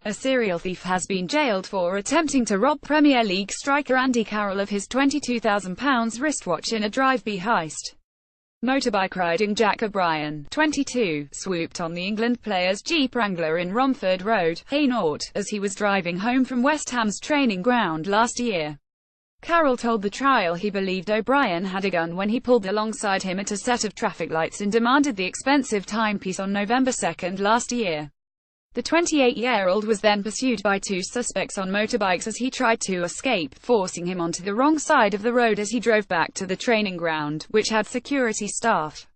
A serial thief has been jailed for attempting to rob Premier League striker Andy Carroll of his £22,000 wristwatch in a drive-by heist. Motorbike-riding Jack O'Brien, 22, swooped on the England player's Jeep Wrangler in Romford Road, Hainault, as he was driving home from West Ham's training ground last year. Carroll told the trial he believed O'Brien had a gun when he pulled alongside him at a set of traffic lights and demanded the expensive timepiece on November 2 last year. The 28-year-old was then pursued by two suspects on motorbikes as he tried to escape, forcing him onto the wrong side of the road as he drove back to the training ground, which had security staff.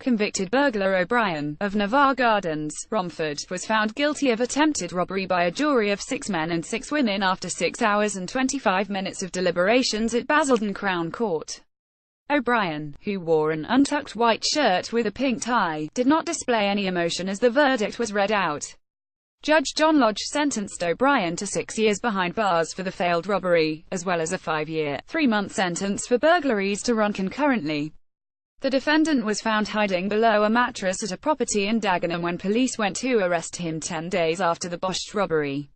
Convicted burglar O'Brien, of Navarre Gardens, Romford, was found guilty of attempted robbery by a jury of 6 men and 6 women after 6 hours and 25 minutes of deliberations at Basildon Crown Court. O'Brien, who wore an untucked white shirt with a pink tie, did not display any emotion as the verdict was read out. Judge John Lodge sentenced O'Brien to 6 years behind bars for the failed robbery, as well as a 5-year, 3-month sentence for burglaries to run concurrently. The defendant was found hiding below a mattress at a property in Dagenham when police went to arrest him 10 days after the botched robbery.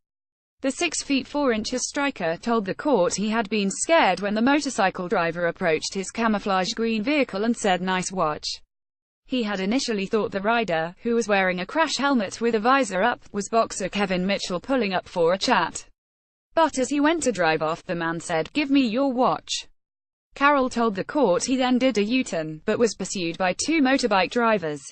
The 6 feet 4 inches striker told the court he had been scared when the motorcycle driver approached his camouflage green vehicle and said "nice watch." He had initially thought the rider, who was wearing a crash helmet with a visor up, was boxer Kevin Mitchell pulling up for a chat. But as he went to drive off, the man said, "Give me your watch." Carroll told the court he then did a U-turn, but was pursued by 2 motorbike drivers.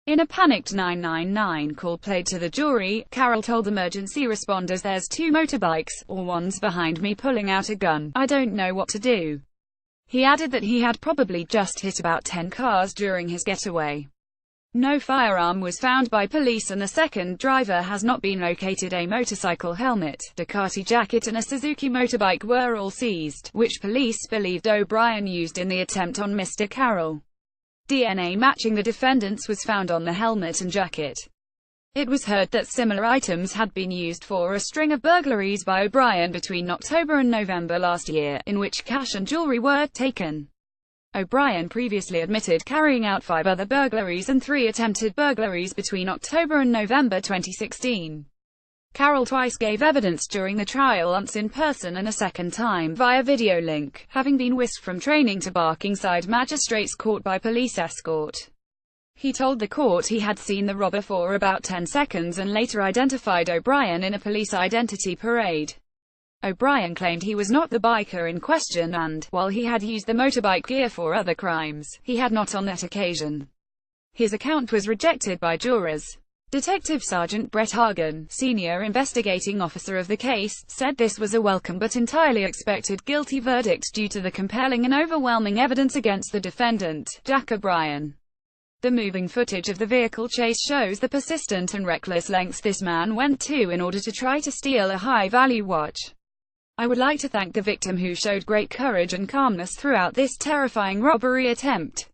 In a panicked 999 call played to the jury, Carroll told emergency responders, "There's 2 motorbikes, or one's behind me pulling out a gun. I don't know what to do." He added that he had probably just hit about 10 cars during his getaway. No firearm was found by police and the second driver has not been located. A motorcycle helmet, Ducati jacket and a Suzuki motorbike were all seized, which police believed O'Brien used in the attempt on Mr. Carroll. DNA matching the defendants was found on the helmet and jacket. It was heard that similar items had been used for a string of burglaries by O'Brien between October and November last year, in which cash and jewelry were taken. O'Brien previously admitted carrying out 5 other burglaries and 3 attempted burglaries between October and November 2016. Carroll twice gave evidence during the trial, once in person and a second time via video link, having been whisked from training to Barkingside Magistrates Court by police escort. He told the court he had seen the robber for about 10 seconds and later identified O'Brien in a police identity parade. O'Brien claimed he was not the biker in question and, while he had used the motorbike gear for other crimes, he had not on that occasion. His account was rejected by jurors. Detective Sergeant Brett Hagen, senior investigating officer of the case, said this was a welcome but entirely expected guilty verdict due to the compelling and overwhelming evidence against the defendant, Jack O'Brien. The moving footage of the vehicle chase shows the persistent and reckless lengths this man went to in order to try to steal a high-value watch. "I would like to thank the victim who showed great courage and calmness throughout this terrifying robbery attempt.